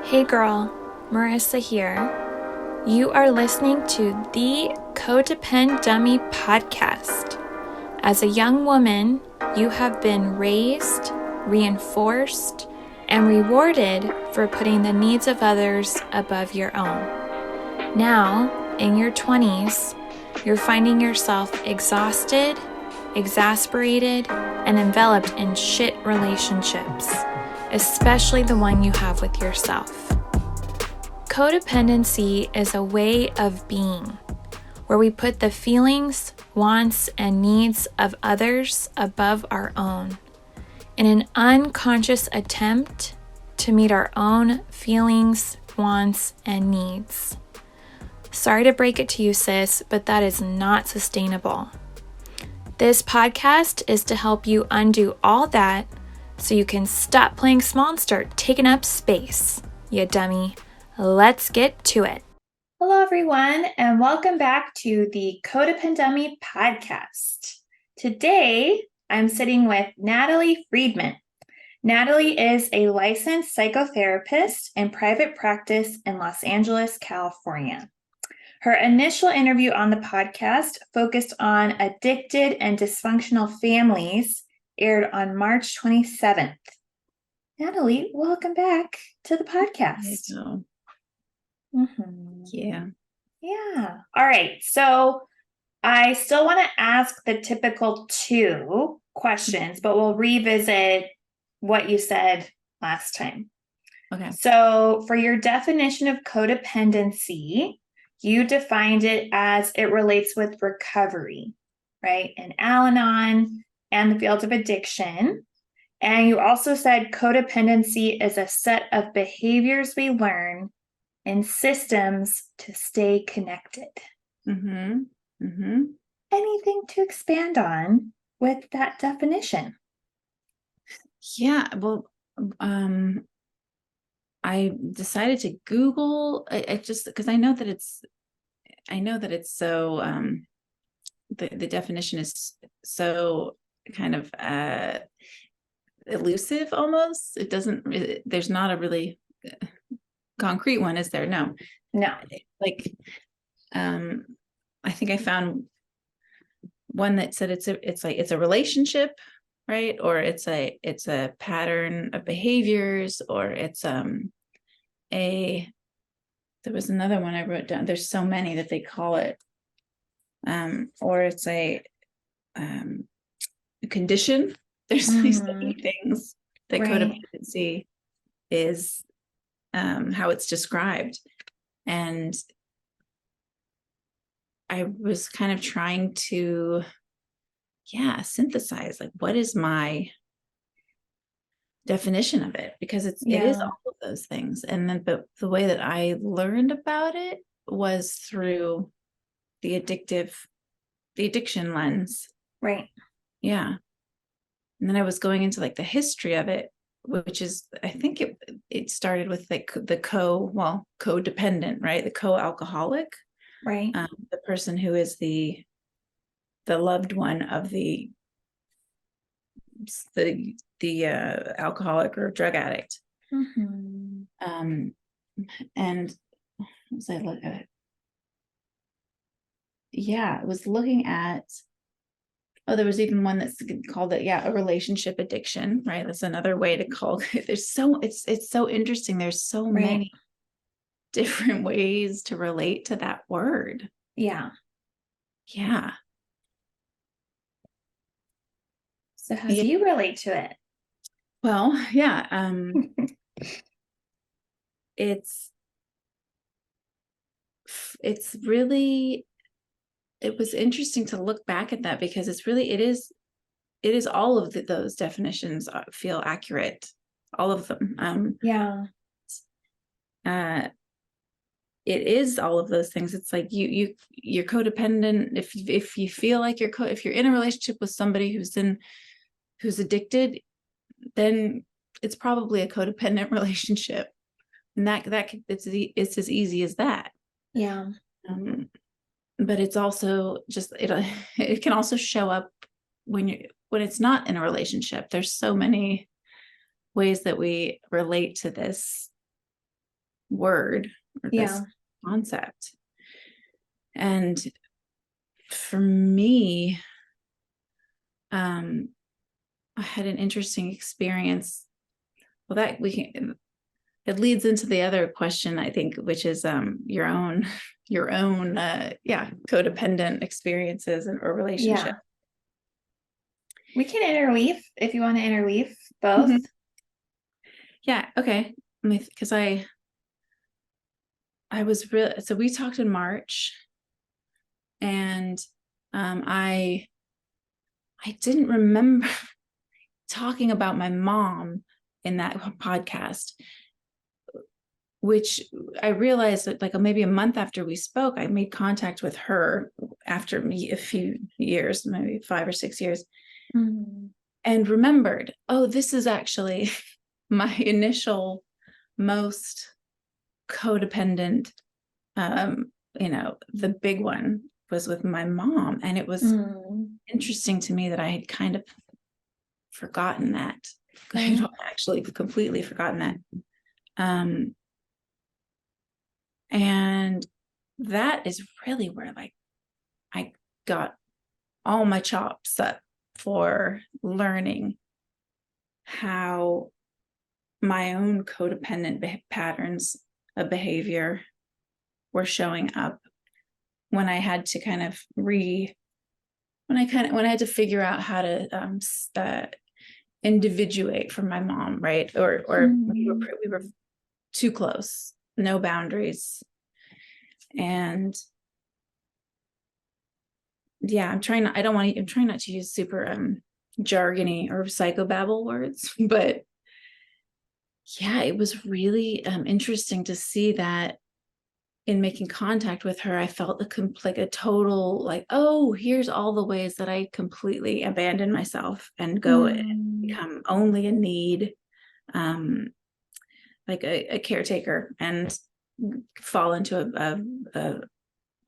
Hey girl, Marissa here. You are listening to the Codependent Dummy podcast. As a young woman, you have been raised, reinforced, and rewarded for putting the needs of others above your own. Now, in your 20s, you're finding yourself exhausted, exasperated, and enveloped in shit relationships, especially the one you have with yourself. Codependency is a way of being where we put the feelings, wants, and needs of others above our own in an unconscious attempt to meet our own feelings, wants, and needs. Sorry to break it to you, sis, but that is not sustainable. This podcast is to help you undo all that so you can stop playing small and start taking up space, you dummy. Let's get to it. Hello, everyone, and welcome back to the Codependent Dummy podcast. Today, I'm sitting with Natalie Friedman. Natalie is a licensed psychotherapist in private practice in Los Angeles, California. Her initial interview on the podcast focused on addicted and dysfunctional families, aired on March 27th. Natalie, welcome back to the podcast. Yeah. Yeah. All right. So I still want to ask the typical 2 questions, but we'll revisit what you said last time. Okay. So for your definition of codependency, you defined it as it relates with recovery, right? And Al-Anon and the field of addiction. And you also said codependency is a set of behaviors we learn and systems to stay connected. Anything to expand on with that definition? Yeah. Well, I decided to Google. I just because I know that it's so. The definition is so kind of elusive almost. It doesn't. There's not a really concrete one, is there? No. Like, I think I found one that said it's a relationship, right? Or it's a pattern of behaviors, or it's there was another one I wrote down. There's so many that they call it, or it's a condition. There's these many things that codependency is, how it's described. And I was kind of trying to, synthesize, like, what is my definition of it? Because it is all of those things. And then, but the way that I learned about it was through the addiction lens. Right. Yeah. And then I was going into like the history of it, which is, I think it started with like the codependent, right? The co-alcoholic, right? The person who is the loved one of the alcoholic or drug addict. And as I look at it, it was looking at. Oh, there was even one that's called it, a relationship addiction, right? That's another way to call it. It's so interesting. There's so many different ways to relate to that word. Yeah. So how do you relate to it? Well, it's really, it was interesting to look back at that, because it is all of those definitions feel accurate, all of them. It is all of those things. It's like you're codependent if you feel like if you're in a relationship with somebody who's addicted, then it's probably a codependent relationship, and it's as easy as that. But it's also just it can also show up when it's not in a relationship. There's so many ways that we relate to this word or this concept. And for me, I had an interesting experience. Well, it leads into the other question, I think, which is your own codependent experiences or relationship. Yeah. We can interweave if you want to interweave both. Mm-hmm. Yeah. Okay. Because I was really, so we talked in March, and I didn't remember talking about my mom in that podcast, which I realized that like maybe a month after we spoke, I made contact with her after a few years, maybe 5 or 6 years, and remembered, oh, this is actually my initial most codependent, the big one was with my mom. And it was interesting to me that I had kind of forgotten that. I had actually completely forgotten that. And that is really where like I got all my chops up for learning how my own codependent patterns of behavior were showing up when I had to kind of when I had to figure out how to individuate from my mom, right? Or we were too close, no boundaries. And yeah, I'm trying not to use super jargony or psychobabble words, but yeah, it was really interesting to see that in making contact with her, I felt a total like, oh, here's all the ways that I completely abandon myself and go and become only a need, like a caretaker, and fall into a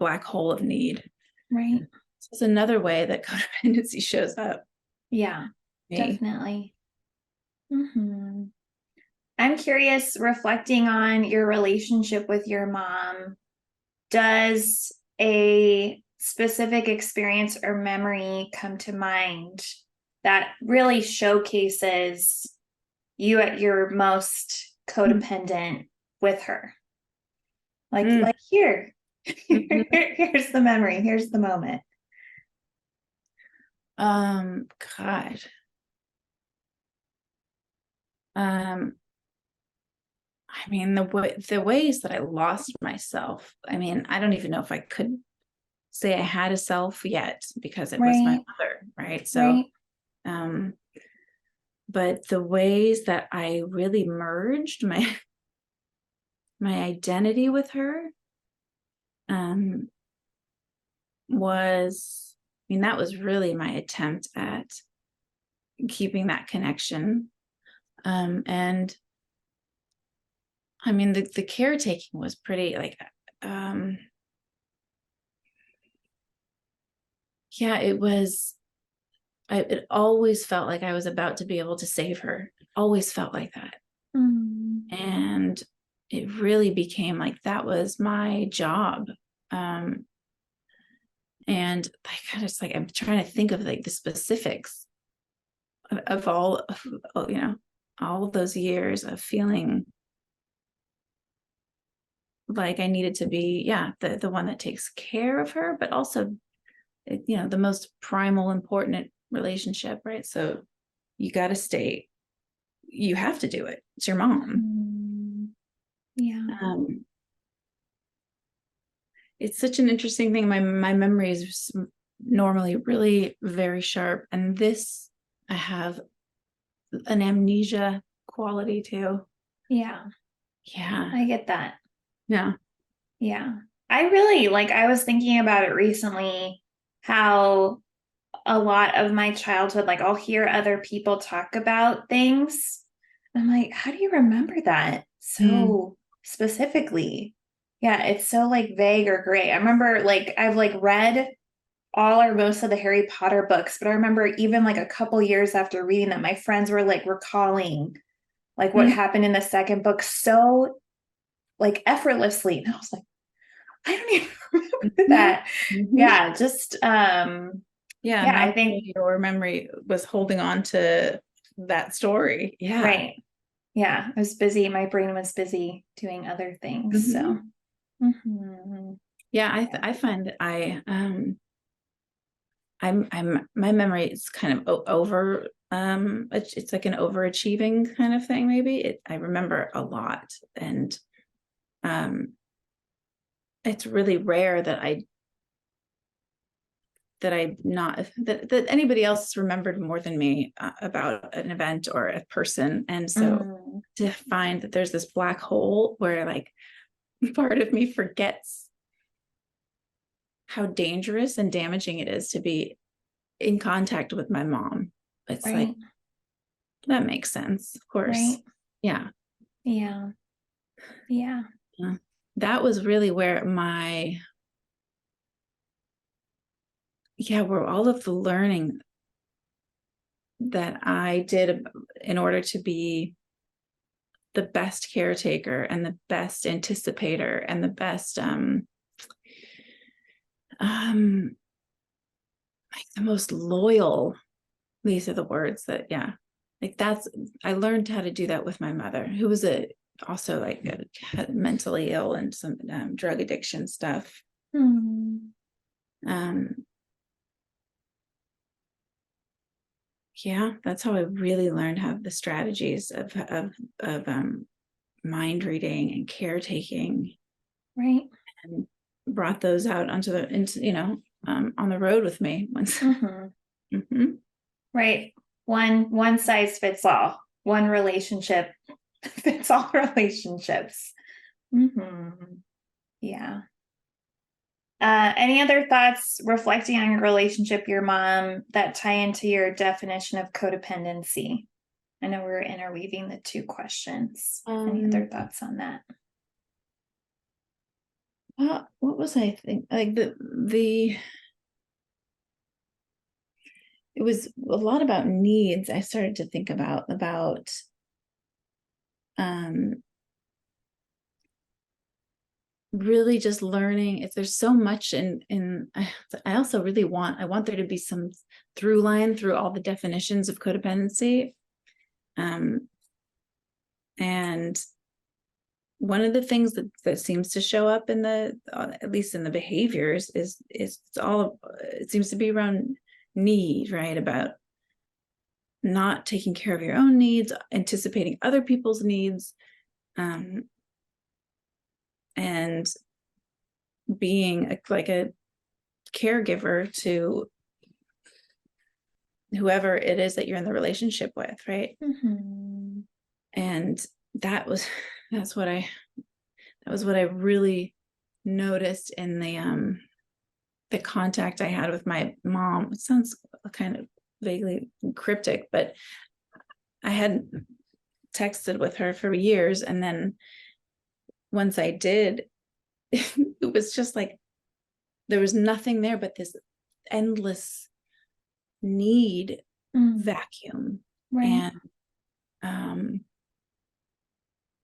black hole of need. Right. So it's another way that codependency shows up. Yeah, definitely. I'm curious, reflecting on your relationship with your mom, does a specific experience or memory come to mind that really showcases you at your most codependent with her? Like here, here's the memory, here's the moment. God. I mean, the ways that I lost myself, I mean, I don't even know if I could say I had a self yet, because it was my mother, right? So, but the ways that I really merged my identity with her, that was really my attempt at keeping that connection. And I mean, the caretaking was pretty like, yeah, it always felt like I was about to be able to save her. It always felt like that. And it really became like that was my job. And I kind of just like, I'm trying to think of like the specifics of all of those years of feeling like I needed to be, the one that takes care of her, but also, the most primal, important relationship, right? So you got to you have to do it. It's your mom. It's such an interesting thing. My memory is normally really very sharp, and this, I have an amnesia quality too. Yeah, I get that. Yeah. I really I was thinking about it recently, how a lot of my childhood, I'll hear other people talk about things. I'm like, how do you remember that so specifically? Yeah, it's so vague or gray. I remember I've read all or most of the Harry Potter books, but I remember even a couple years after reading them, my friends were recalling what happened in the second book so like effortlessly. And I was like, I don't even remember that. Mm-hmm. Yeah. Just, yeah, I think your memory was holding on to that story. Yeah. right. Yeah. I was busy. My brain was busy doing other things. So, yeah, I find that I'm my memory is kind of over, it's like an overachieving kind of thing. Maybe I remember a lot, and it's really rare that that anybody else remembered more than me about an event or a person. And so to find that there's this black hole where like part of me forgets how dangerous and damaging it is to be in contact with my mom. It's right. like, that makes sense, of course. Right. Yeah. Yeah. Yeah. That was really where where all of the learning that I did in order to be the best caretaker and the best anticipator and the best like the most loyal, these are the words that like I learned how to do that with my mother, who was also like mentally ill and some drug addiction stuff. Yeah, that's how I really learned how the strategies of mind reading and caretaking, right, and brought those out into on the road with me once. Right. One size fits all. One relationship fits all relationships. Yeah. Any other thoughts reflecting on your relationship, your mom, that tie into your definition of codependency? I know we're interweaving the two questions. Any other thoughts on that? What was I think? Like it was a lot about needs. I started to think about really just learning. If there's so much I also really I want there to be some through line through all the definitions of codependency. And one of the things that seems to show up in at least in the behaviors is it seems to be around need, right? About not taking care of your own needs, anticipating other people's needs, and being like a caregiver to whoever it is that you're in the relationship with, right? And that was what I really noticed in the contact I had with my mom. It sounds kind of vaguely cryptic, but I had texted with her for years, and then once I did, it was just like there was nothing there but this endless need vacuum. Right. And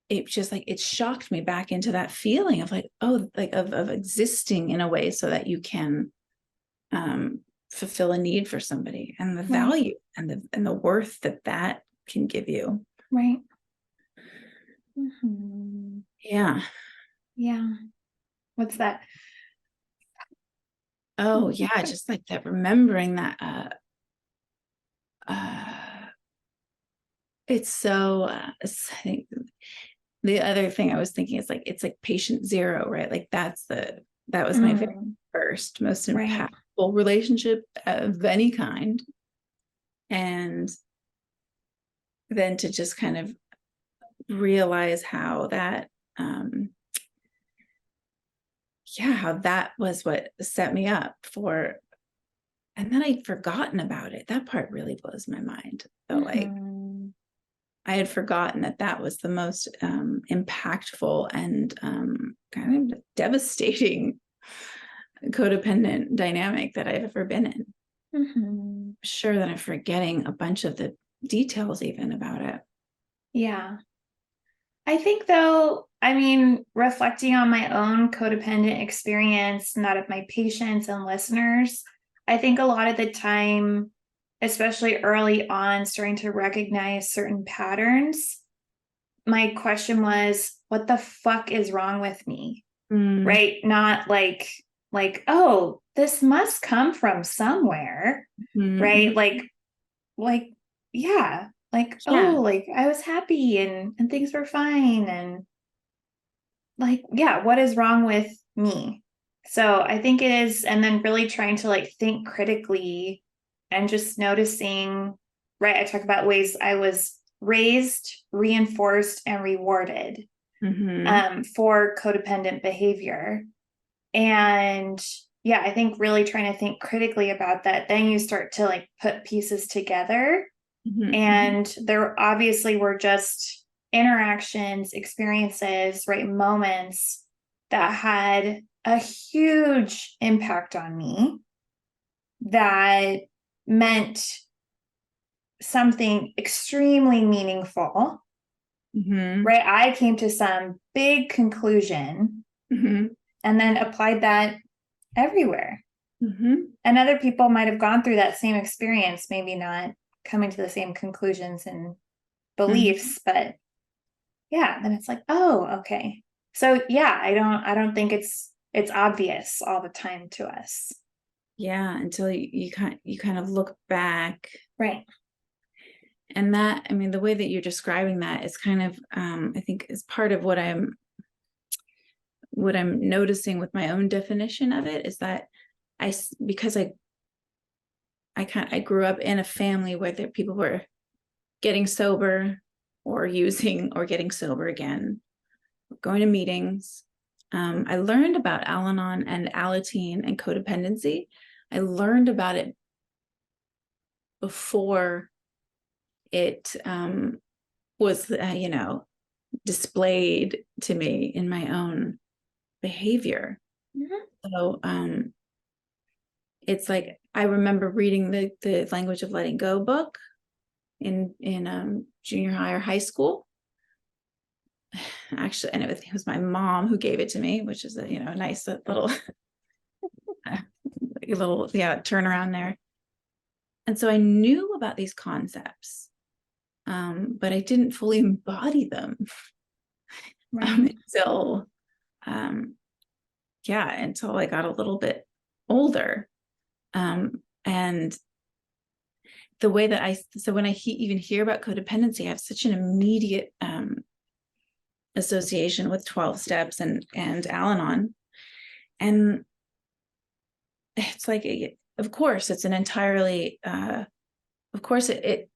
it just like it shocked me back into that feeling of like, oh, like of existing in a way so that you can fulfill a need for somebody, and the value and the worth that can give you. Right. Yeah. What's that? Oh yeah, just like that, remembering that it's so I think the other thing I was thinking is like, it's like patient zero, right? Like that was my very first most impactful relationship of any kind. And then to just kind of realize how that how that was what set me up for, and then I'd forgotten about it. That part really blows my mind. So like I had forgotten that was the most impactful and kind of devastating codependent dynamic that I've ever been in. I'm sure that I'm forgetting a bunch of the details even about it. Yeah. I think though, I mean, reflecting on my own codependent experience and that of my patients and listeners, I think a lot of the time, especially early on, starting to recognize certain patterns, my question was, what the fuck is wrong with me? Right? Not oh, this must come from somewhere, right? Like, yeah, Yeah. oh, like I was happy and things were fine. And yeah, what is wrong with me? So I think it is, and then really trying to think critically and just noticing, right? I talk about ways I was raised, reinforced, and rewarded for codependent behavior. And yeah, I think really trying to think critically about that. Then you start to put pieces together. And there obviously were just interactions, experiences, right? Moments that had a huge impact on me that meant something extremely meaningful, right? I came to some big conclusion and then applied that everywhere. And other people might have gone through that same experience, maybe not coming to the same conclusions and beliefs, but yeah, then it's oh, okay. So yeah, I don't think it's obvious all the time to us. Yeah, until you kind of look back. Right. And that, I mean, the way that you're describing that is kind of, I think is part of what I'm noticing with my own definition of it is that because I grew up in a family where people were getting sober or using or getting sober again, going to meetings. I learned about Al-Anon and Alateen and codependency. I learned about it before it was, displayed to me in my own behavior. So it's like I remember reading the Language of Letting Go book in junior high or high school. Actually, and it was my mom who gave it to me, which is a nice little turnaround there. And so I knew about these concepts, but I didn't fully embody them until I got a little bit older. And the way that when I even hear about codependency, I have such an immediate association with 12 steps and Al-Anon. And it's of course, it's an entirely, of course, it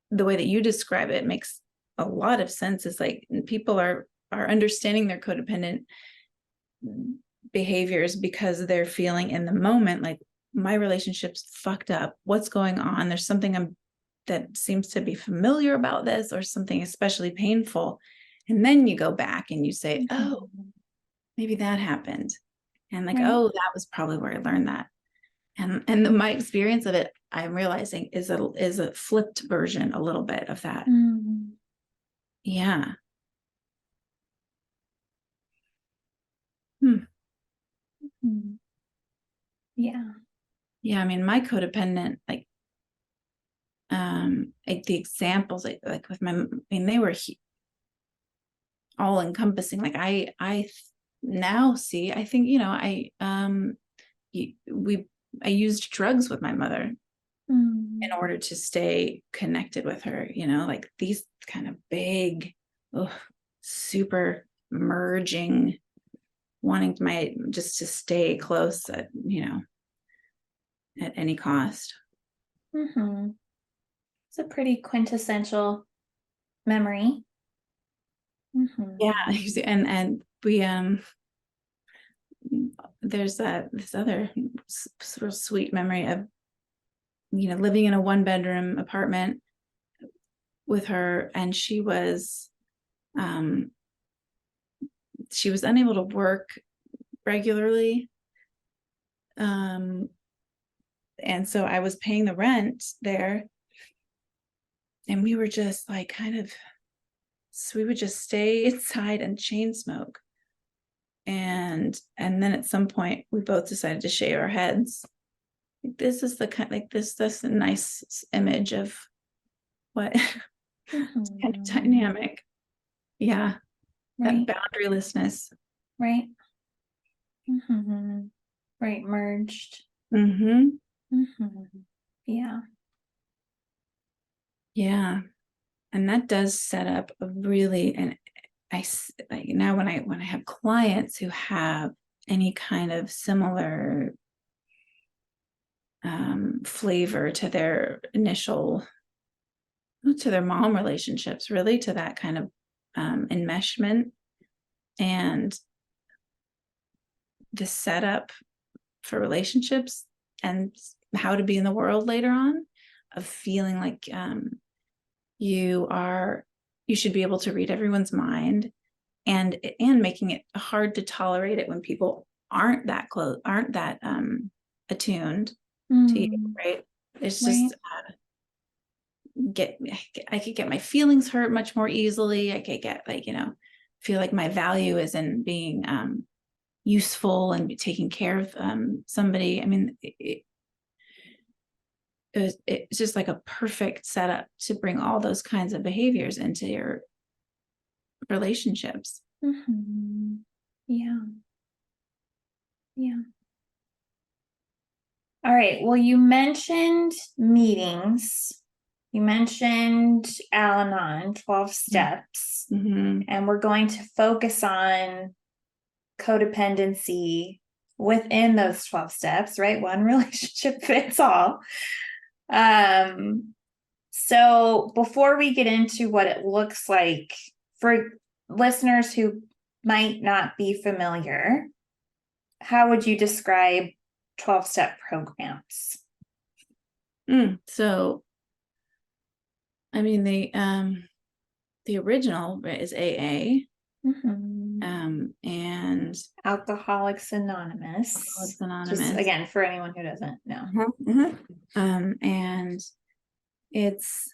the way that you describe it makes a lot of sense. It's like people are understanding their codependent behaviors because they're feeling in the moment, like my relationship's fucked up. What's going on? There's something that seems to be familiar about this, or something especially painful. And then you go back and you say, oh, maybe that happened. And oh, that was probably where I learned that. And my experience of it, I'm realizing is a flipped version a little bit of that. Yeah. Yeah. Yeah. I mean, my codependent, the examples, with they were all encompassing. I now see, I think, I used drugs with my mother in order to stay connected with her, these kind of big, super merging, wanting just to stay close at any cost. It's a pretty quintessential memory. Yeah. And we, there's this other sort of sweet memory of living in a 1-bedroom apartment with her, and she was unable to work regularly, and so I was paying the rent there, and we were just kind of So we would just stay inside and chain smoke. And then at some point we both decided to shave our heads. This is the kind, like this a nice image of what kind of dynamic. Yeah. Right. That boundarylessness. Right. Right. Merged. Yeah. Yeah. And that does set up a really, and I like now when I have clients who have any kind of similar flavor to their initial, to their mom relationships, really to that kind of enmeshment and the setup for relationships and how to be in the world later on, of feeling like you should be able to read everyone's mind, and making it hard to tolerate it when people aren't that close, aren't that attuned to you, right? It's just I could get my feelings hurt much more easily. I could get like, feel like my value is in being useful and taking care of somebody. I mean, it's just like a perfect setup to bring all those kinds of behaviors into your relationships. Yeah. Yeah. All right. Well, you mentioned meetings. You mentioned Al-Anon, 12 steps. And we're going to focus on codependency within those 12 steps, right? One relationship fits all. So before we get into what it looks like for listeners who might not be familiar, how would you describe 12-step programs? So, I mean, the original is AA, and Alcoholics Anonymous. Just again, for anyone who doesn't know. And it's,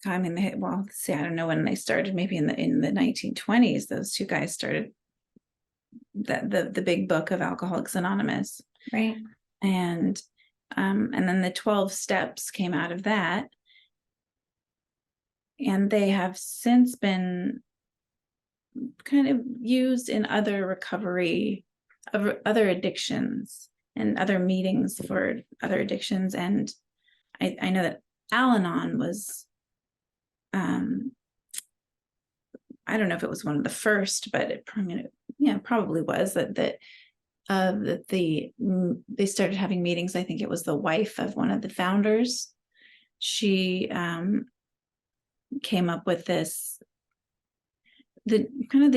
I mean, well, see, I don't know when they started. Maybe in the 1920s, those two guys started the big book of Alcoholics Anonymous, right? And then the 12 steps came out of that, and they have since been kind of used in other recovery of other addictions and other meetings for other addictions. And I know that Al-Anon was, I don't know if it was one of the first, but it probably was that they started having meetings. I think it was the wife of one of the founders. She came up with the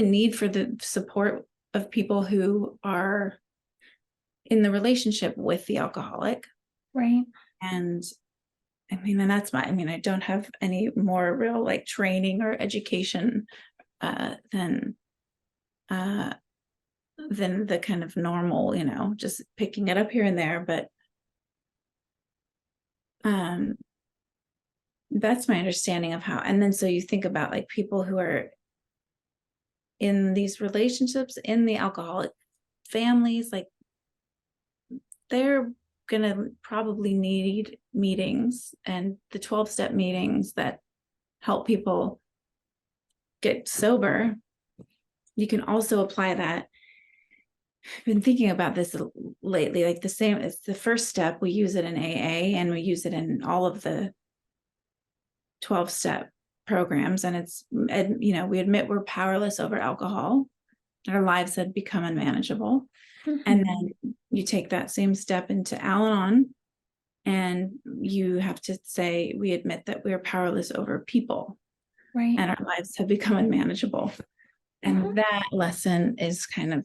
need for the support of people who are in the relationship with the alcoholic. Right. And I mean, and that's I don't have any more real like training or education than the kind of normal, just picking it up here and there. But that's my understanding of how. And then so you think about like people who are in these relationships in the alcoholic families, like they're gonna probably need meetings, and the 12-step meetings that help people get sober. You can also apply that. I've been thinking about this lately, like the same as the first step. We use it in AA and we use it in all of the 12-step programs. And it's, we admit we're powerless over alcohol. Our lives had become unmanageable. And then you take that same step into Al-Anon, and you have to say, we admit that we're powerless over people. Right. And our lives have become unmanageable. And that lesson is kind of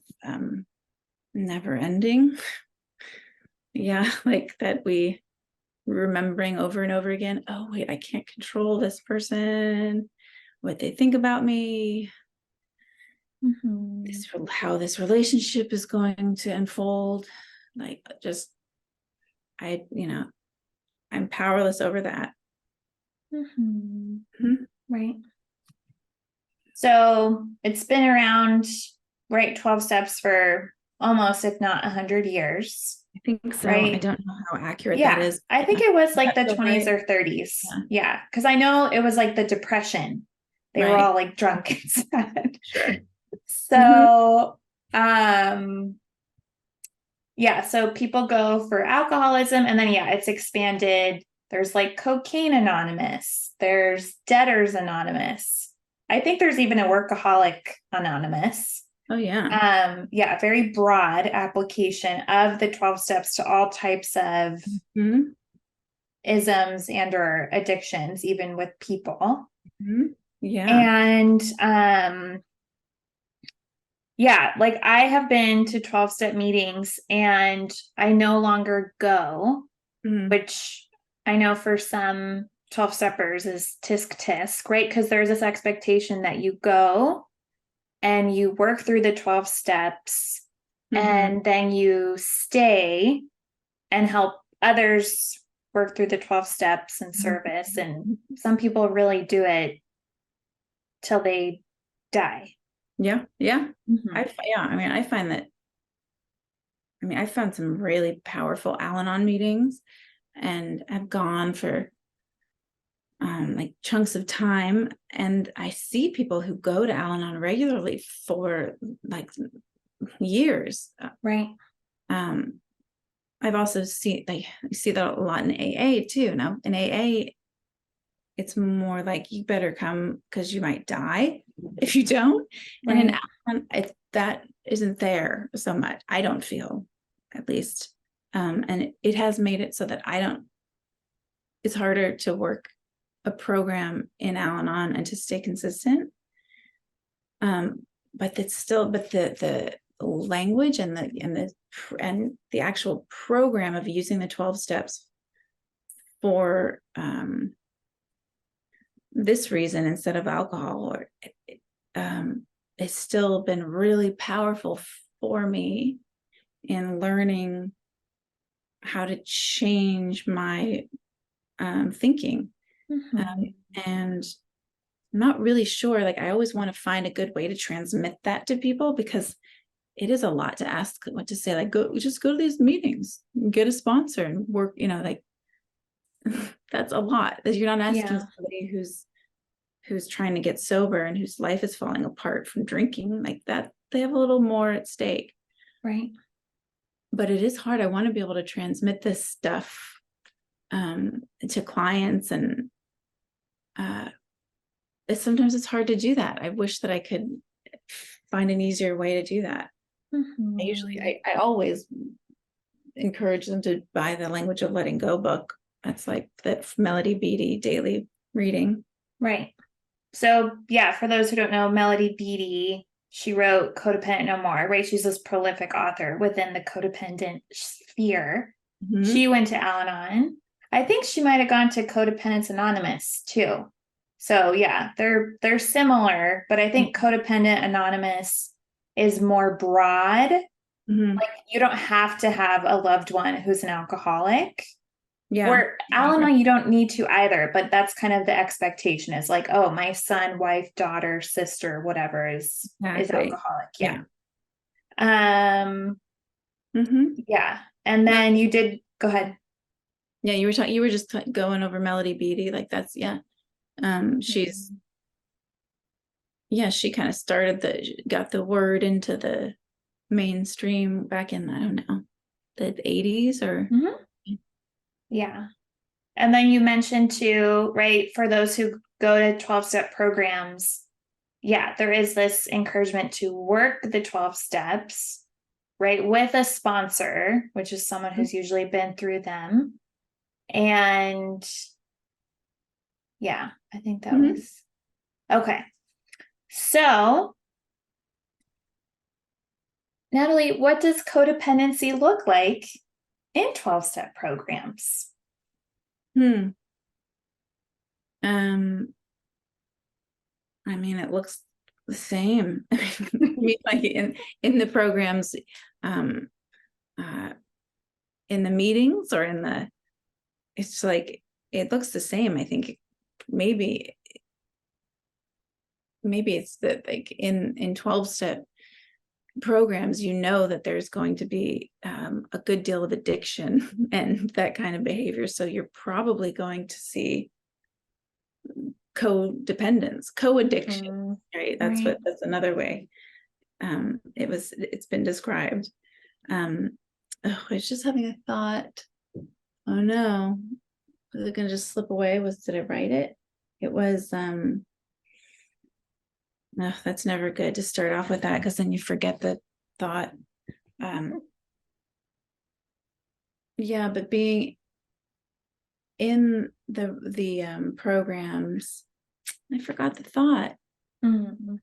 never ending. Yeah, like that we remembering over and over again, oh wait, I can't control this person, what they think about me, how this relationship is going to unfold. Like just I'm powerless over that. Right. So it's been around, right, 12 steps for almost, if not 100 years. I think so. Right. I don't know how accurate that Yeah. is. I think it was like the That's 20s right. or 30s. Yeah. Yeah. Because I know it was like the Depression. They were Right. all like drunk and sad. Sure. So, yeah, so people go for alcoholism, and then it's expanded. There's like Cocaine Anonymous, there's Debtors Anonymous. I think there's even a Workaholic Anonymous. Oh yeah. Yeah, very broad application of the 12 steps to all types of isms and or addictions, even with people. Yeah. And yeah, like I have been to 12-step meetings and I no longer go, which I know for some 12-steppers is tisk tisk, right? Because there's this expectation that you go and you work through the 12 steps and then you stay and help others work through the 12 steps and service. And some people really do it till they die. Yeah. Yeah. I find that, I found some really powerful Al-Anon meetings and have gone for like chunks of time. And I see people who go to Al-Anon regularly for like years. Right. I've also seen, like, you see that a lot in AA too. Now in AA, it's more like you better come because you might die if you don't. Right. And in Al-Anon, that isn't there so much. I don't feel, at least. And it has made it so that it's harder to work a program in Al-Anon and to stay consistent. But the language and the actual program of using the 12 steps for this reason instead of alcohol, it's still been really powerful for me in learning how to change my thinking. And I'm not really sure, like I always want to find a good way to transmit that to people, because it is a lot to ask what to say, like just go to these meetings, get a sponsor and work, like that's a lot that you're not asking somebody who's trying to get sober and whose life is falling apart from drinking like that. They have a little more at stake. Right. But it is hard. I want to be able to transmit this stuff to clients, and sometimes it's hard to do that. I wish that I could find an easier way to do that. I always encourage them to buy the Language of Letting Go book. That's like that Melody Beattie daily reading. Right. So yeah, for those who don't know, Melody Beattie, she wrote Codependent No More, right? She's this prolific author within the codependent sphere. She went to Al-Anon. I think she might have gone to Codependents Anonymous too. So yeah, they're similar, but I think Codependent Anonymous is more broad. Like you don't have to have a loved one who's an alcoholic. Yeah. Or Al-Anon, you don't need to either, but that's kind of the expectation, is like, oh, my son, wife, daughter, sister, whatever is alcoholic. Yeah. Yeah. And then you did go ahead. Yeah, you were just going over Melody Beattie, like that's she kind of got the word into the mainstream back in, I don't know, the 80s or yeah. And then you mentioned too, right, for those who go to 12-step programs, there is this encouragement to work the 12 steps, right, with a sponsor, which is someone who's usually been through them. And I think that was okay. So, Natalie, what does codependency look like in 12-step programs? It looks the same. Like in the programs, in the meetings or it's like it looks the same. I think maybe maybe it's that like in 12-step programs, you know that there's going to be a good deal of addiction and that kind of behavior. So you're probably going to see codependence, co-addiction, right? That's another way it's been described. I was just having a thought. Oh no, was it gonna just slip away? Did I write it? It was no, that's never good to start off with that, because then you forget the thought. Yeah, but being in the programs, I forgot the thought. Mm-hmm.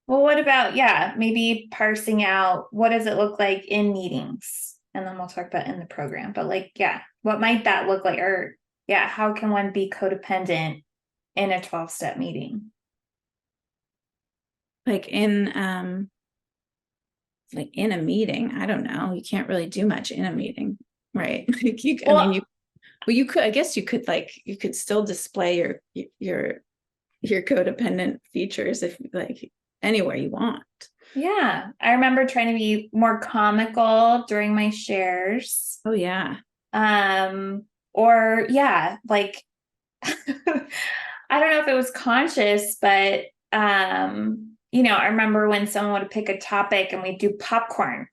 Well, what about, maybe parsing out what does it look like in meetings? And then we'll talk about in the program. But like, what might that look like? Or how can one be codependent in a 12-step meeting? Like in a meeting, I don't know. You can't really do much in a meeting, right? You could, I guess you could still display your codependent features if like anywhere you want. Yeah, I remember trying to be more comical during my shares. Oh yeah. Or like I don't know if it was conscious, but I remember when someone would pick a topic and we'd do popcorn,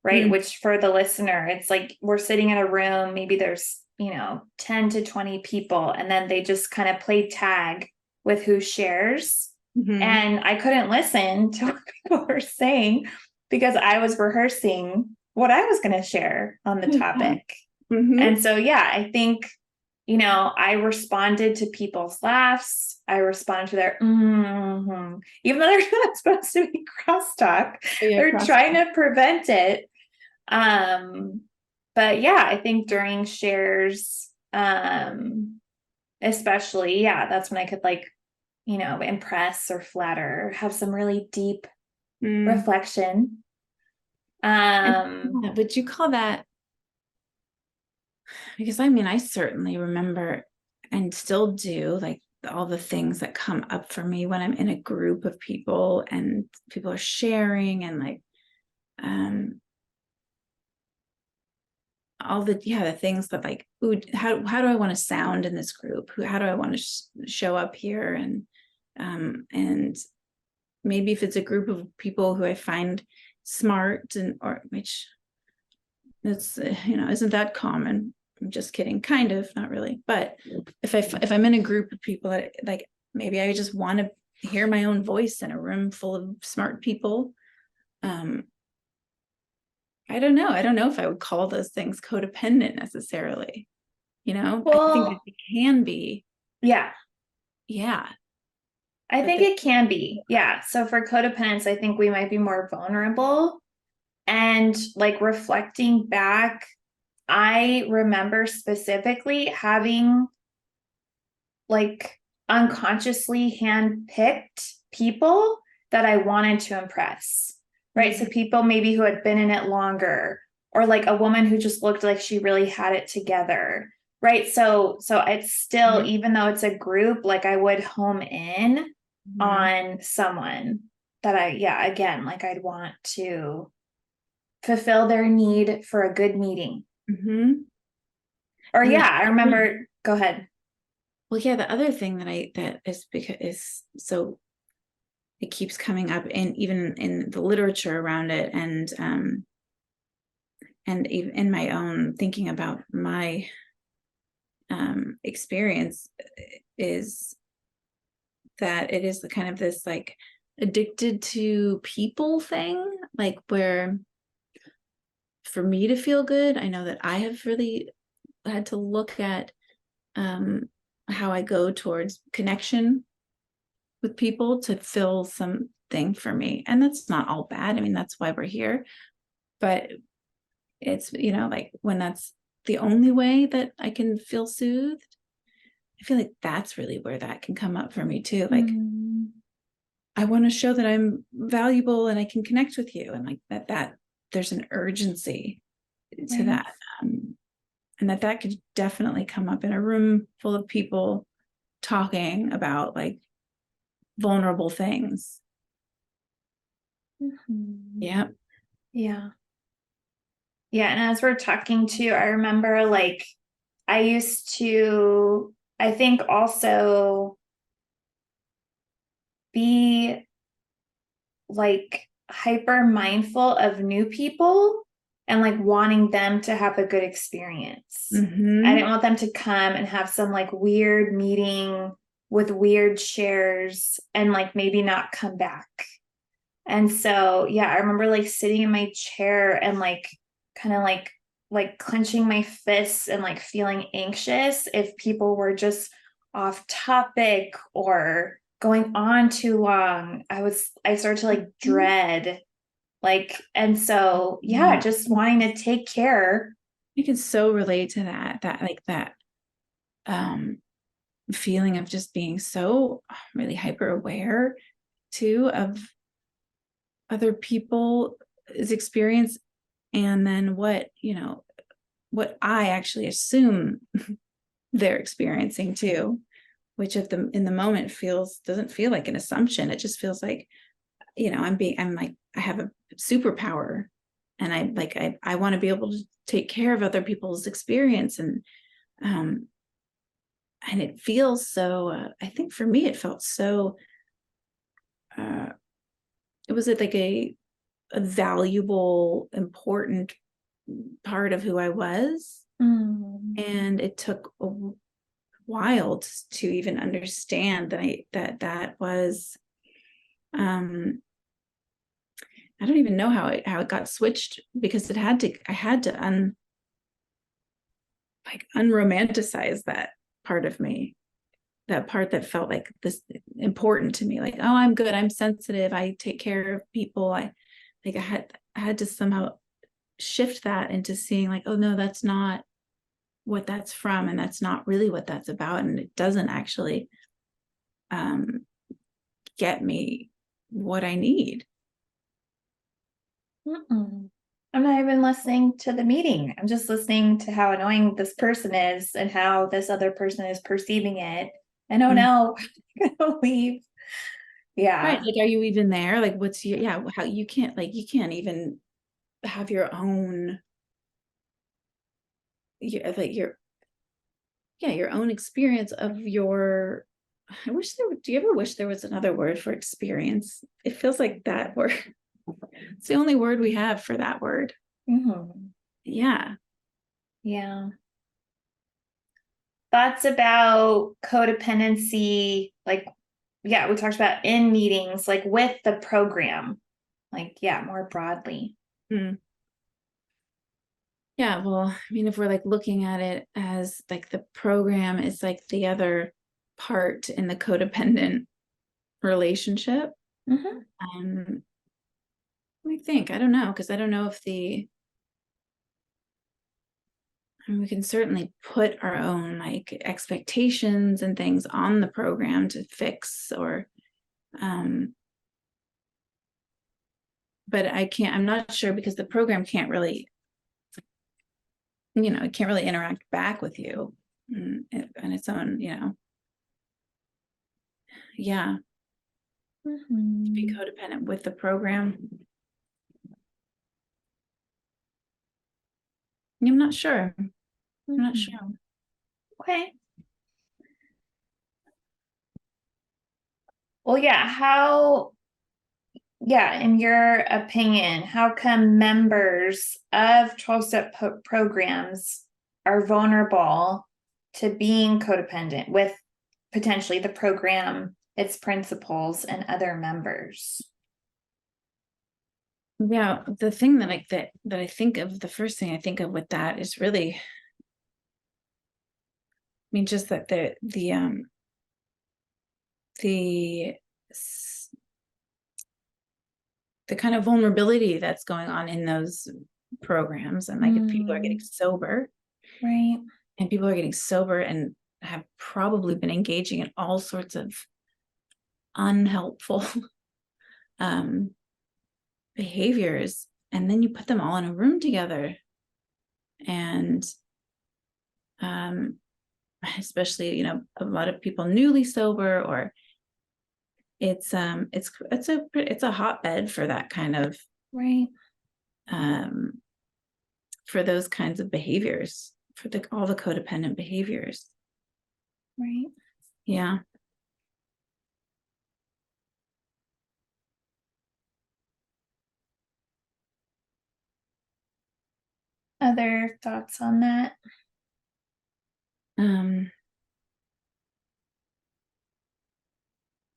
right? Which for the listener, it's like we're sitting in a room, maybe there's 10 to 20 people, and then they just kind of play tag with who shares. And I couldn't listen to what people were saying because I was rehearsing what I was going to share on the topic. And so, I think, I responded to people's laughs. I responded to their, even though they're not supposed to be crosstalk, they're trying to prevent it. But I think during shares, especially, that's when I could impress or flatter, have some really deep reflection. Would you call that? Because I certainly remember and still do like all the things that come up for me when I'm in a group of people and people are sharing and like all the things that like, ooh, how do I want to sound in this group? How do I want to show up here? And maybe if it's a group of people who I find smart which that's isn't that common. I'm just kidding, kind of, not really. But if I'm in a group of people that like, maybe I just want to hear my own voice in a room full of smart people. I don't know if I would call those things codependent necessarily. Well, I think that it can be. Yeah. I think it can be. So for codependence, I think we might be more vulnerable. And like reflecting back, I remember specifically having like unconsciously handpicked people that I wanted to impress, right? So people maybe who had been in it longer, or like a woman who just looked like she really had it together, right? So it's still, even though it's a group, like I would home in on someone that again, like I'd want to fulfill their need for a good meeting. Or I remember, go ahead. Well, the other thing that is because so it keeps coming up even in the literature around it, and even in my own thinking about my experience, is that it is the kind of this like addicted to people thing, like where for me to feel good, I know that I have really had to look at how I go towards connection with people to fill something for me. And that's not all bad. That's why we're here. But it's, like when that's the only way that I can feel soothed, I feel like that's really where that can come up for me too. Like, I want to show that I'm valuable and I can connect with you. And like that there's an urgency to that. And that could definitely come up in a room full of people talking about like vulnerable things. Yeah. Yeah. Yeah. And as we're talking to, I remember like I used to, I think also be like hyper mindful of new people and like wanting them to have a good experience. I didn't want them to come and have some like weird meeting with weird shares and like maybe not come back. And so, yeah, I remember like sitting in my chair and like kind of like clenching my fists and like feeling anxious if people were just off topic or going on too long. I started to like dread like, and so yeah, just wanting to take care. I can so relate to that feeling of just being so really hyper aware too of other people's experience, and then what I actually assume they're experiencing too, which in the moment doesn't feel like an assumption. It just feels like, I'm like, I have a superpower, and I want to be able to take care of other people's experience. And it feels so, I think for me, it felt so, it was like a valuable, important part of who I was. And it took a while to even understand that was, I don't even know how it got switched, because I had to unromanticize that part of me, that part that felt like this important to me, like, oh, I'm good, I'm sensitive, I take care of people. I had to somehow shift that into seeing like, oh no, that's not what that's from, and that's not really what that's about, and it doesn't actually get me what I need. I'm not even listening to the meeting. I'm just listening to how annoying this person is and how this other person is perceiving it. And oh no, I'm gonna leave. Yeah. Right. Like, are you even there? Like, what's your, how you can't even have your own, your own experience of your, do you ever wish there was another word for experience? It feels like that word. It's the only word we have for that word. Yeah. Yeah. Thoughts about codependency, like, yeah, we talked about in meetings, like with the program, like, yeah, more broadly. Yeah, well, I mean, if we're like looking at it as like the program is like the other part in the codependent relationship, I don't know, because I don't know if we can certainly put our own like expectations and things on the program to fix, or but I'm not sure, because the program can't really, it can't really interact back with you on its own, yeah. Be codependent with the program. I'm not sure. I'm not sure. Okay. Well, yeah, in your opinion, how come members of 12-step programs are vulnerable to being codependent with potentially the program, its principles, and other members? Yeah, the thing that I think of, the first thing I think of with that is really, I mean, just that the kind of vulnerability that's going on in those programs, and like if people are getting sober, right, and people are getting sober and have probably been engaging in all sorts of unhelpful behaviors, and then you put them all in a room together, and especially a lot of people newly sober, or it's a hotbed for that kind of, Right. For those kinds of behaviors, for all the codependent behaviors. Right. Yeah. Other thoughts on that? Hmm.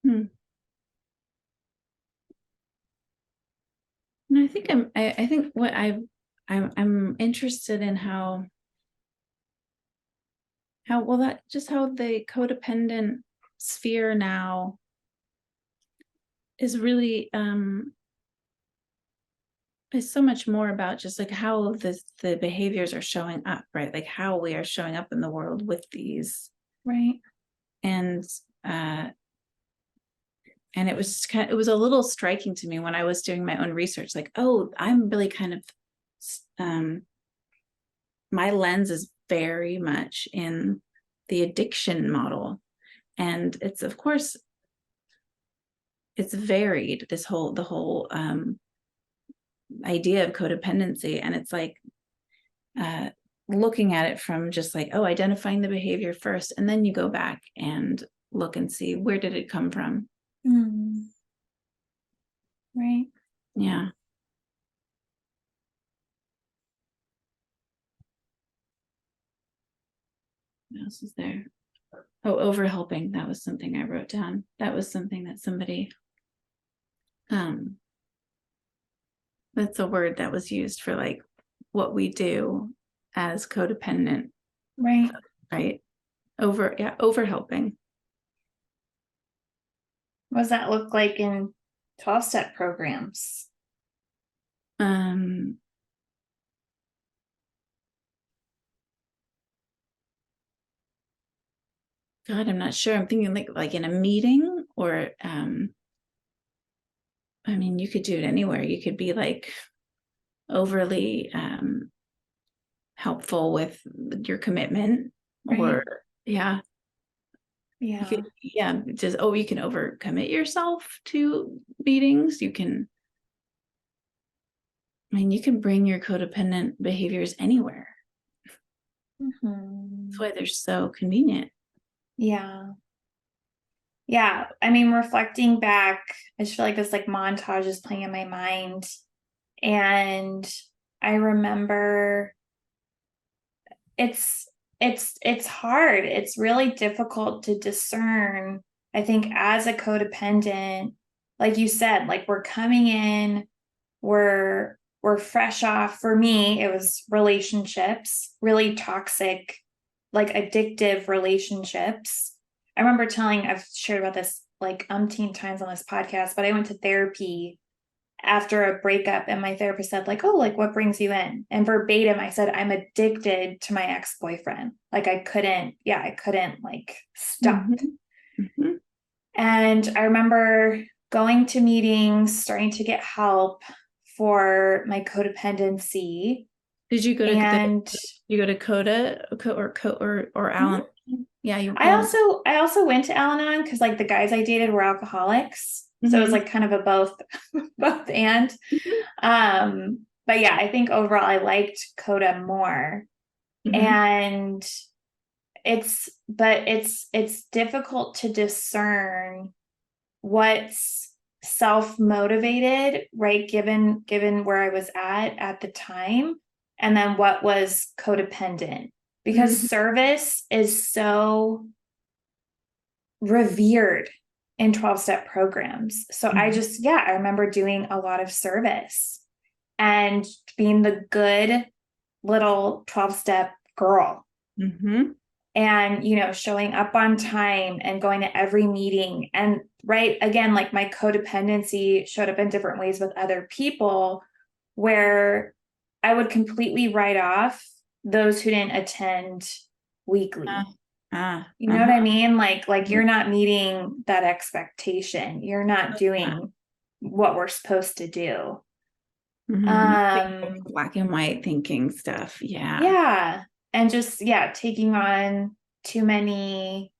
And I think what I'm interested in how well how the codependent sphere now is really is so much more about just like how the behaviors are showing up, right? Like how we are showing up in the world with these. Right. And it was a little striking to me when I was doing my own research, like, oh, I'm really kind of my lens is very much in the addiction model. And it's, of course, it's varied, the whole idea of codependency. And it's like looking at it from just like, oh, identifying the behavior first, and then you go back and look and see, where did it come from? Right. Yeah. What else is there? Oh, overhelping. That was something I wrote down. That was something that somebody, that's a word that was used for like what we do as codependent. Right. Right. Overhelping. What does that look like in 12-step programs? God, I'm not sure. I'm thinking like in a meeting, or I mean, you could do it anywhere. You could be like overly helpful with your commitment, Right. or yeah. Yeah. Just, you can overcommit yourself to meetings. You can bring your codependent behaviors anywhere. That's why they're so convenient. Yeah. Yeah. I mean, reflecting back, I just feel like this like montage is playing in my mind. And I remember it's hard. It's really difficult to discern, I think, as a codependent. Like you said, like we're coming in, we're fresh off. For me, it was relationships, really toxic, like addictive relationships. I remember I've shared about this like umpteen times on this podcast, but I went to therapy after a breakup, and my therapist said, like, oh, like what brings you in? And verbatim, I said, I'm addicted to my ex-boyfriend. Like I couldn't like stop. And I remember going to meetings, starting to get help for my codependency. Did you go to Coda or Alan? Yeah, I also went to Al-Anon because like the guys I dated were alcoholics. So it was like kind of a both and. But yeah, I think overall I liked Coda more. And it's difficult to discern what's self-motivated, right? Given where I was at the time, and then what was codependent, because service is so revered in 12-step programs. So I remember doing a lot of service and being the good little 12-step girl. And, showing up on time and going to every meeting. And right, again, like my codependency showed up in different ways with other people, where I would completely write off those who didn't attend weekly. You know what I mean? Like you're not meeting that expectation. You're not doing what we're supposed to do. Black and white thinking stuff. Yeah. And just taking on too many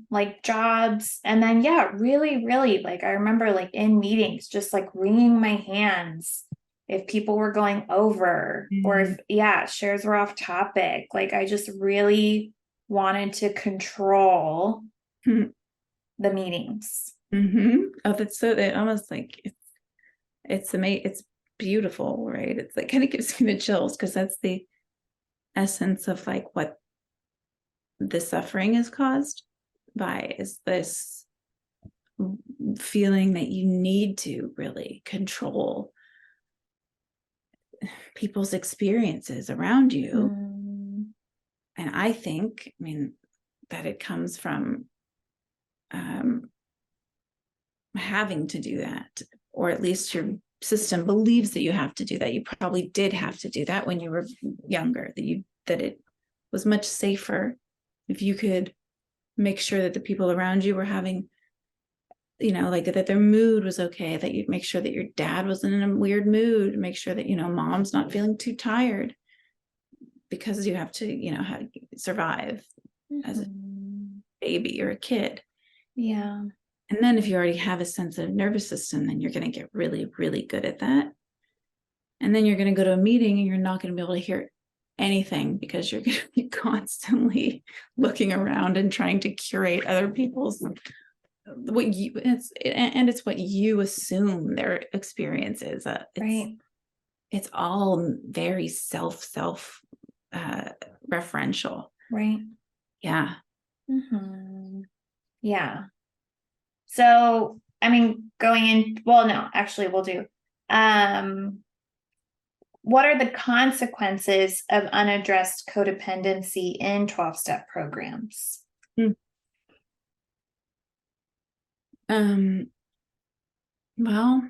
like jobs. And then, yeah, really, really, like, I remember like in meetings, just like wringing my hands if people were going over or if, yeah, shares were off topic. Like, I just really wanted to control the meetings. Oh, that's so, it almost like it's amazing. It's beautiful, right? It's like kind of gives me the chills because that's the essence of like what the suffering is caused by, is this feeling that you need to really control people's experiences around you. And I think, I mean, that it comes from having to do that, or at least your system believes that you have to do that. You probably did have to do that when you were younger, that it was much safer if you could make sure that the people around you were having, like that their mood was okay, that you'd make sure that your dad wasn't in a weird mood, make sure that, mom's not feeling too tired, because you have to, survive as a baby or a kid. Yeah. And then if you already have a sensitive nervous system, then you're going to get really, really good at that. And then you're going to go to a meeting and you're not going to be able to hear anything because you're going to be constantly looking around and trying to curate other people's it's what you assume their experience is. Right. It's all very self referential. Right. Yeah. Yeah. So, I mean, going in, well, no, actually we'll do. What are the consequences of unaddressed codependency in 12-step programs? Well, I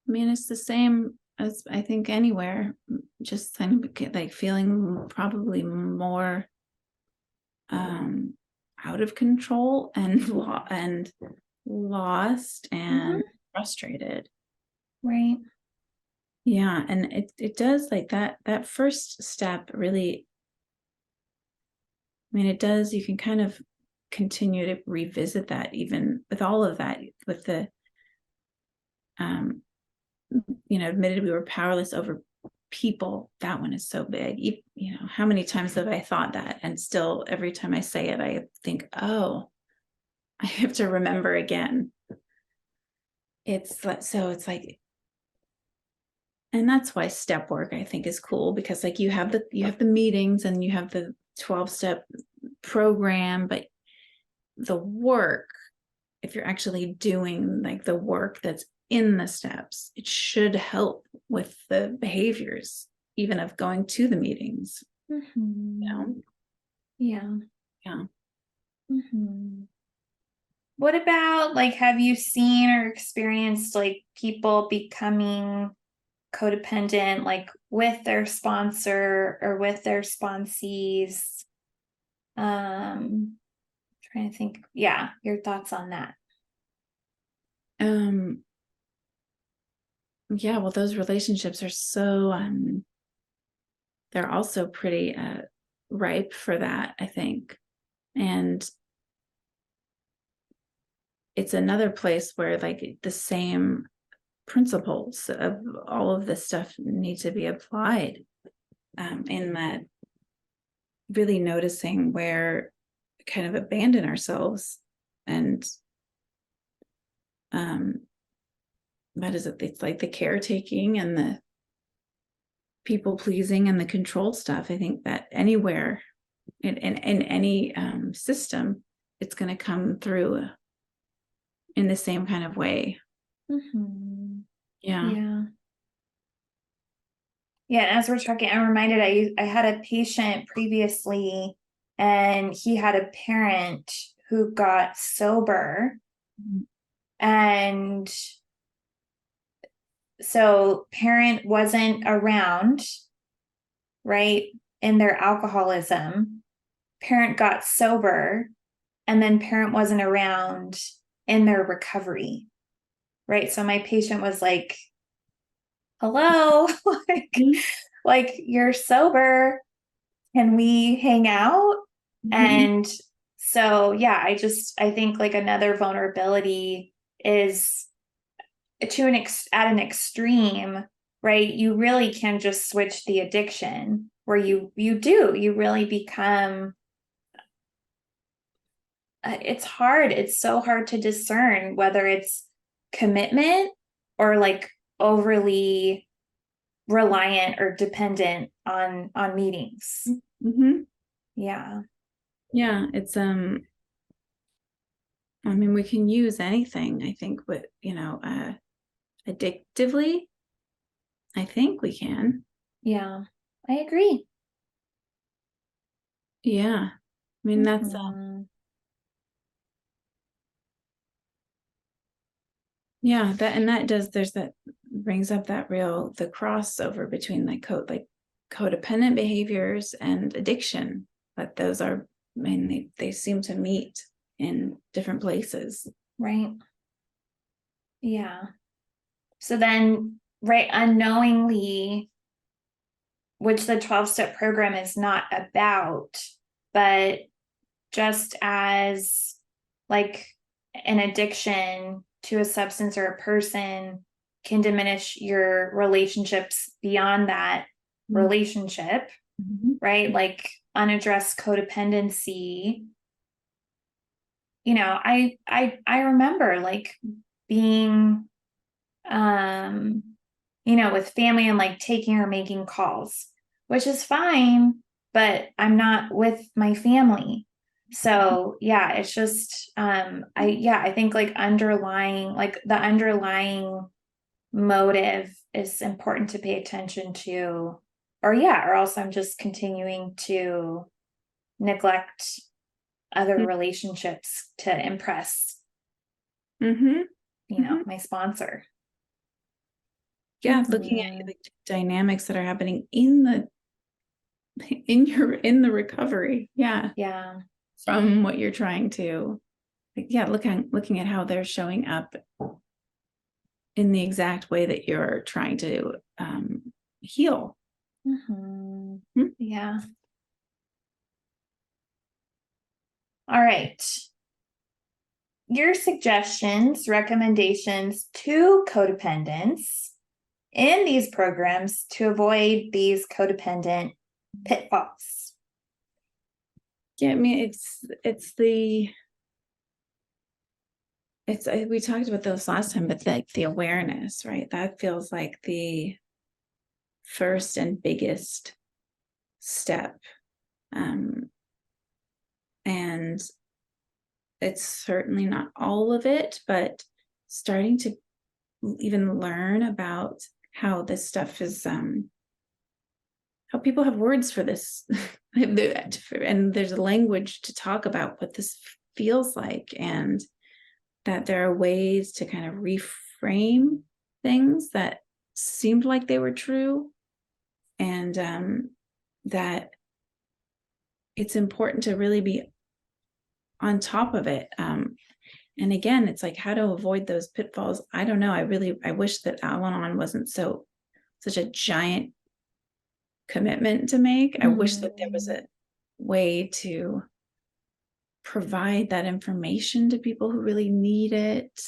mean, it's the same as I think anywhere, just kind of like feeling probably more out of control and lost and frustrated. Right. Yeah, and it does, like that first step really, I mean, it does, you can kind of continue to revisit that even with all of that, with the admitted we were powerless over people. That one is so big. How many times have I thought that, and still every time I say it I think, oh, I have to remember again. It's like, and that's why step work I think is cool, because like you have the meetings and you have the 12-step program, but the work, if you're actually doing like the work that's in the steps, it should help with the behaviors, even of going to the meetings. Yeah. Yeah. What about, like, have you seen or experienced like people becoming codependent, like with their sponsor or with their sponsees? Trying to think. Yeah, your thoughts on that. Yeah, well, those relationships are so they're also pretty ripe for that, I think. And it's another place where like the same principles of all of this stuff need to be applied, in that really noticing where we kind of abandon ourselves, and what is it? It's like the caretaking and the people pleasing and the control stuff. I think that anywhere in any system, it's going to come through in the same kind of way. Yeah. As we're talking, I'm reminded I had a patient previously, and he had a parent who got sober, and so parent wasn't around, right, in their alcoholism. Parent got sober, and then parent wasn't around in their recovery, right? So my patient was like, hello, like you're sober, can we hang out? And so, yeah, I think like another vulnerability is at an extreme, right? You really can just switch the addiction where you really become, it's hard. It's so hard to discern whether it's commitment or like overly reliant or dependent on meetings. Yeah. Yeah, it's I mean, we can use anything, I think, but addictively, I think we can. Yeah, I agree. Yeah. I mean, that's yeah, that brings up the crossover between like codependent behaviors and addiction, but those are, I mean, they seem to meet in different places. Right. Yeah. So then, right, unknowingly, which the 12-step program is not about, but just as like an addiction to a substance or a person can diminish your relationships beyond that relationship, right? Like unaddressed codependency. I remember like being with family and like taking or making calls, which is fine, but I'm not with my family. So yeah, it's just I think like the underlying motive is important to pay attention to, or else I'm just continuing to neglect other relationships to impress my sponsor. Yeah, looking at the dynamics that are happening in the recovery. Yeah. From what you're trying to, looking at how they're showing up in the exact way that you're trying to heal. Yeah. All right. Your suggestions, recommendations to codependents in these programs to avoid these codependent pitfalls. Yeah, I mean, we talked about those last time, but like the awareness, right? That feels like the first and biggest step. And it's certainly not all of it, but starting to even learn about how this stuff is, how people have words for this, and there's a language to talk about what this feels like, and that there are ways to kind of reframe things that seemed like they were true, and that it's important to really be on top of it. And again, it's like how to avoid those pitfalls. I don't know. I wish that Al-Anon wasn't such a giant commitment to make. I wish that there was a way to provide that information to people who really need it.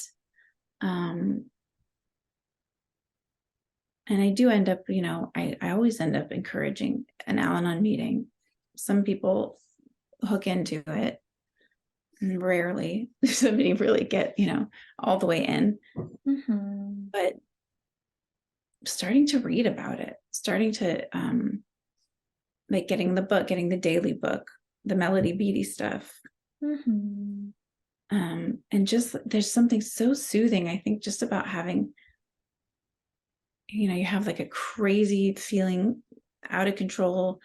And I do end up, I always end up encouraging an Al-Anon meeting. Some people hook into it. Rarely does somebody really get, all the way in. But starting to read about it, starting to like getting the book, getting the daily book, the Melody Beatty stuff. And just there's something so soothing, I think, just about having, you have like a crazy feeling, out of control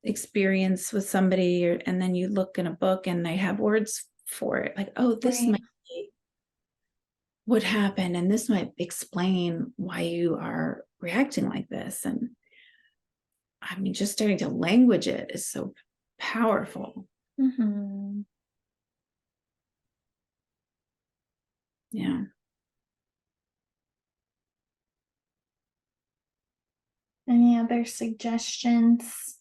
experience with somebody, and then you look in a book and they have words for it, like, oh, this might be what happened, and this might explain why you are reacting like this. And I mean, just starting to language it is so powerful. Yeah. Any other suggestions?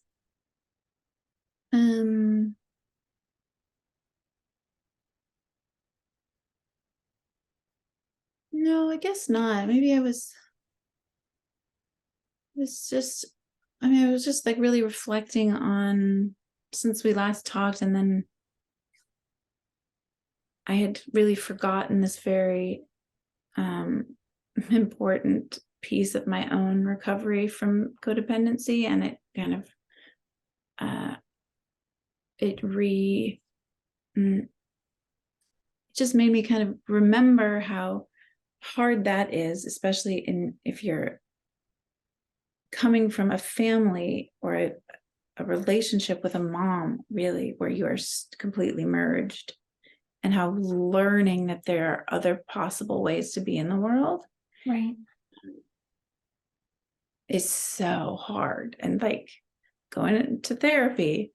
No, I guess not. Maybe I was just, I mean, I was just like really reflecting on since we last talked, and then I had really forgotten this very important piece of my own recovery from codependency, and it kind of it just made me kind of remember how hard that is, especially if you're coming from a family or a relationship with a mom, really, where you are completely merged, and how learning that there are other possible ways to be in the world, Right. is so hard. And like going into therapy,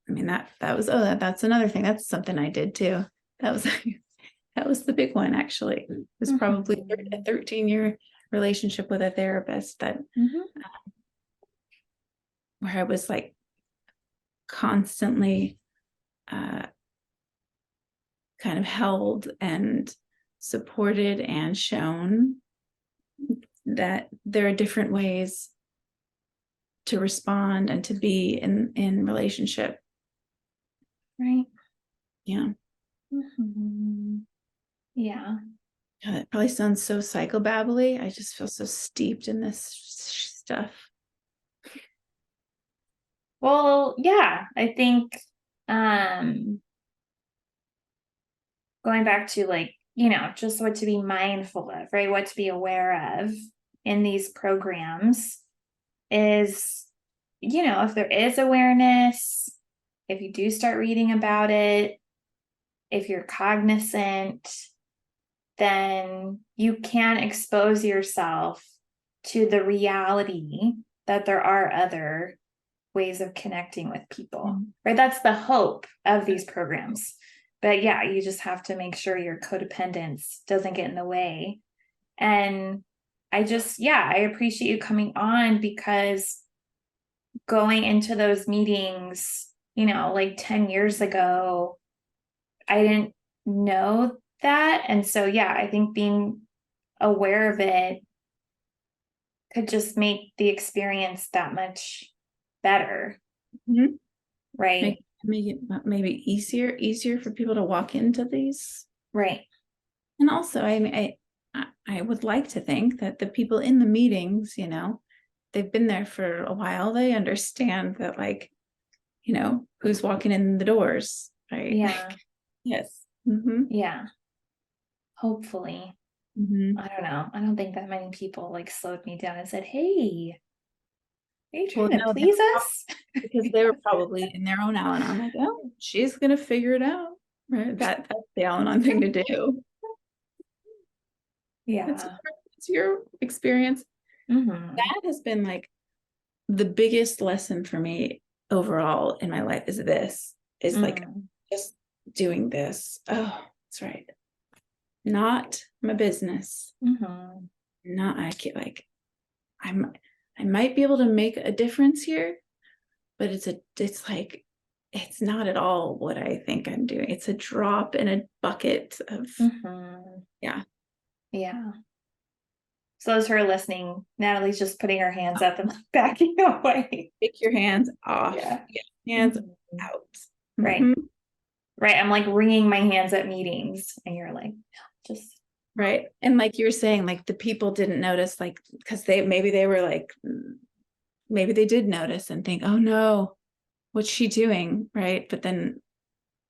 I mean, that's another thing. That's something I did too. That was the big one, actually. It was probably a 13-year relationship with a therapist that where I was like constantly kind of held and supported and shown that there are different ways to respond and to be in relationship. Right. Yeah. Yeah. God, that probably sounds so psychobabbly. I just feel so steeped in this stuff. Well, yeah, I think going back to like, just what to be mindful of, right? What to be aware of in these programs is, if there is awareness, if you do start reading about it, if you're cognizant, then you can expose yourself to the reality that there are other ways of connecting with people, right? That's the hope of these programs. But yeah, you just have to make sure your codependence doesn't get in the way. And I appreciate you coming on, because going into those meetings, like 10 years ago, I didn't know that. And so, yeah, I think being aware of it could just make the experience that much better. Right. Make it maybe easier for people to walk into these. Right. And also, I would like to think that the people in the meetings, they've been there for a while. They understand that, like, who's walking in the doors, right? Yeah. Yes. Yeah. Hopefully. I don't know. I don't think that many people like slowed me down and said, "Hey, are you trying to please us?" Because they were probably in their own Al-Anon, like, oh, she's gonna figure it out, right? That's the Al-Anon thing to do. Yeah. It's your experience. That has been like the biggest lesson for me overall in my life, is like just doing this. Oh, that's right. Not my business. Not, I can't, like, I might be able to make a difference here, but it's like, it's not at all what I think I'm doing. It's a drop in a bucket of, yeah. So those who are listening, Natalie's just putting her hands up and backing away. Take your hands off. Yeah. Hands out. Right. Right. I'm like wringing my hands at meetings, and you're like, just. Right. And like you were saying, like the people didn't notice, like, because maybe they were like, maybe they did notice and think, oh no, what's she doing? Right. But then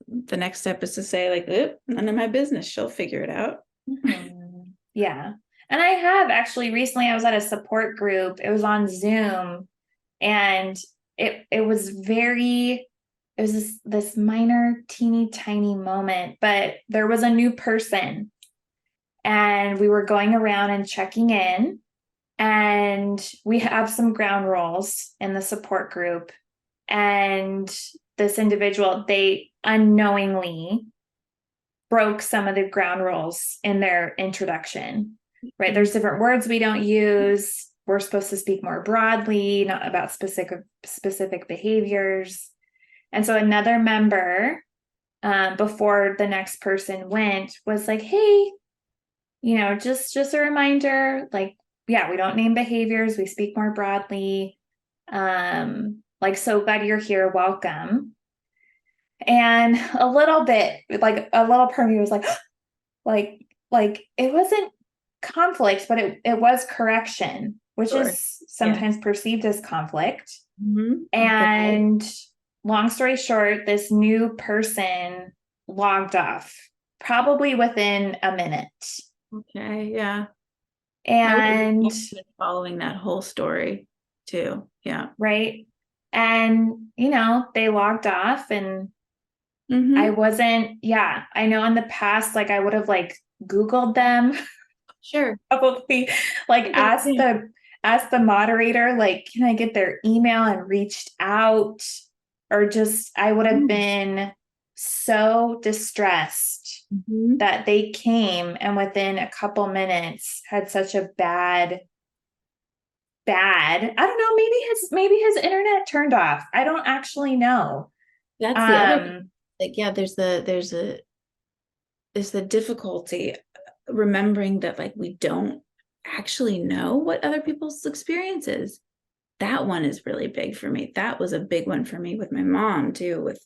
the next step is to say, like, none of my business. She'll figure it out. Yeah. And I have actually recently, I was at a support group. It was on Zoom, and it was this minor, teeny tiny moment, but there was a new person, and we were going around and checking in, and we have some ground rules in the support group. And this individual, they unknowingly broke some of the ground rules in their introduction, right? There's different words we don't use. We're supposed to speak more broadly, not about specific behaviors. And so another member, before the next person went, was like, "Hey, just a reminder, like, yeah, we don't name behaviors, we speak more broadly. Like, so glad you're here, welcome. And a little bit, like a little part of me was like it wasn't conflict, but it was correction, which Sure. is sometimes perceived as conflict. Mm-hmm. And long story short, this new person logged off probably within a minute. Okay. Yeah. And Following that whole story too. Yeah. right. And, they logged off and I Mm-hmm. wasn't, yeah, I know in the past, like I would have like Googled them, Sure. probably like Yeah. asked the moderator, like, can I get their email, and reached out, or just, I would have been so distressed Mm-hmm. that they came and within a couple minutes had such a bad, I don't know, maybe his internet turned off. I don't actually know. That's the other, like, yeah, there's the difficulty remembering that, like, we don't actually know what other people's experience is. That one is really big for me. That was a big one for me with my mom too. With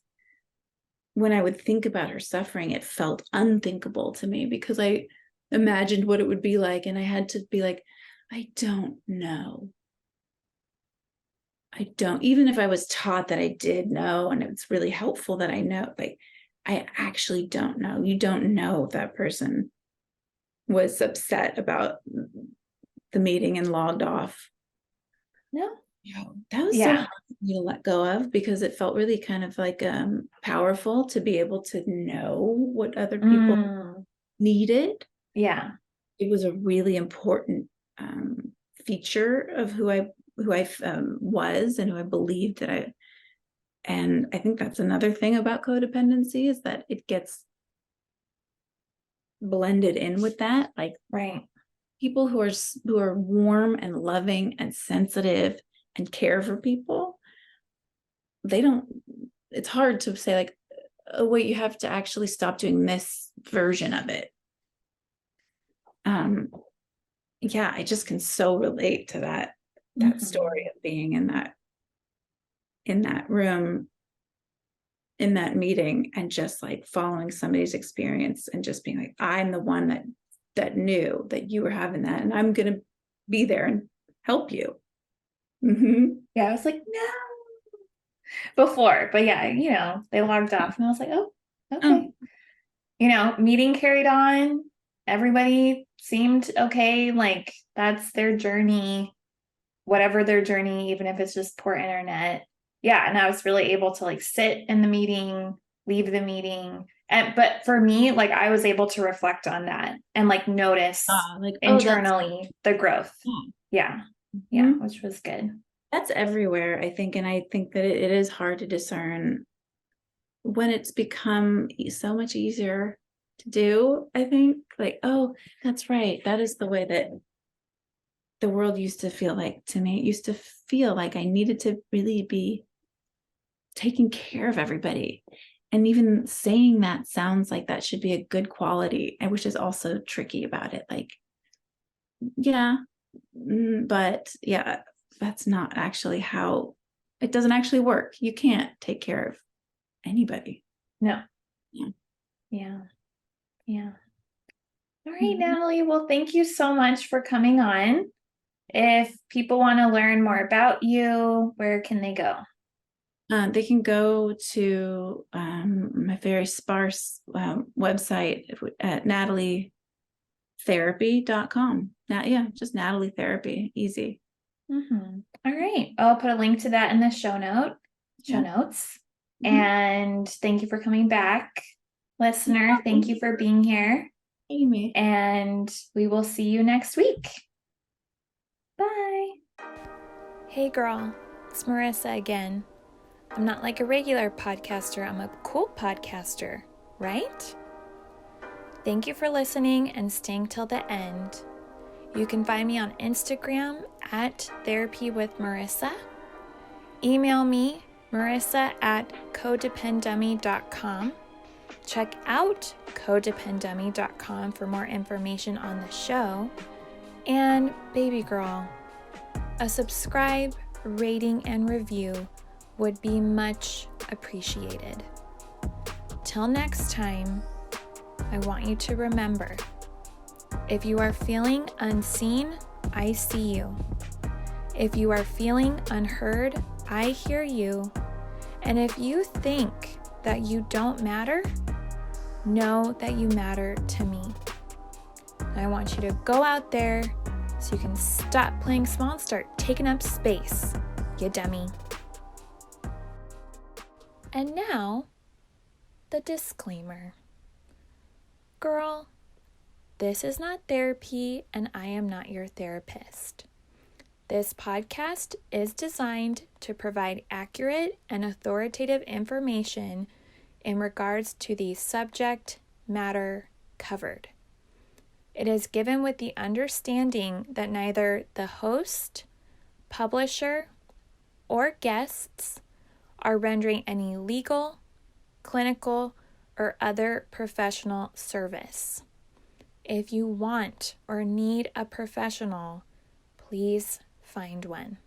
when I would think about her suffering, it felt unthinkable to me because I imagined what it would be like, and I had to be like, I don't know. I don't, even if I was taught that I did know, and it's really helpful that I know, like, I actually don't know. You don't know if that person was upset about the meeting and logged off. No. That was so hard for me to let go of, because it felt really kind of like powerful to be able to know what other people needed. Yeah. It was a really important feature of who I was, and who I believed that I. And I think that's another thing about codependency, is that it gets blended in with that. Like, Right. people who are warm and loving and sensitive and care for people, they don't. It's hard to say, like, oh wait, you have to actually stop doing this version of it. Yeah, I just can so relate to that story of being in that room, in that meeting, and just like following somebody's experience and just being like, I'm the one that knew that you were having that, and I'm gonna be there and help you. Mm-hmm. Yeah, I was like, no, before, but yeah, they logged off and I was like, oh, okay. Meeting carried on. Everybody seemed okay. Like, that's their journey, whatever their journey, even if it's just poor internet. Yeah. And I was really able to like sit in the meeting, leave the meeting. But for me, like, I was able to reflect on that and like notice Like, internally the growth. Yeah. Yeah. Mm-hmm. Which was good. That's everywhere, I think. And I think that it is hard to discern when it's become so much easier to do. I think, like, oh, that's right. That is the way that the world used to feel like to me. It used to feel like I needed to really be taking care of everybody. And even saying that sounds like that should be a good quality, and which is also tricky about it. Like, yeah, but yeah, that's not actually how it doesn't actually work. You can't take care of anybody. No. Yeah. Yeah. Yeah. All right, Natalie. Well, thank you so much for coming on. If people want to learn more about you, where can they go? They can go to my very sparse website at natalietherapy.com. Yeah, just Natalie Therapy. Easy. Mm-hmm. All right. I'll put a link to that in the show notes. Mm-hmm. And thank you for coming back, listener. Thank you for being here. Amy. And we will see you next week. Bye. Hey girl, it's Marissa again. I'm not like a regular podcaster, I'm a cool podcaster, right? Thank you for listening and staying till the end. You can find me on Instagram at Therapy with Marissa. Email me, marissa@codependummy.com. Check out codependummy.com for more information on the show. And baby girl, a subscribe, rating, and review would be much appreciated. Till next time, I want you to remember, if you are feeling unseen, I see you. If you are feeling unheard, I hear you. And if you think that you don't matter, know that you matter to me. I want you to go out there so you can stop playing small and start taking up space, you dummy. And now, the disclaimer. Girl, this is not therapy and I am not your therapist. This podcast is designed to provide accurate and authoritative information in regards to the subject matter covered. It is given with the understanding that neither the host, publisher, or guests are rendering any legal, clinical, or other professional service. If you want or need a professional, please find one.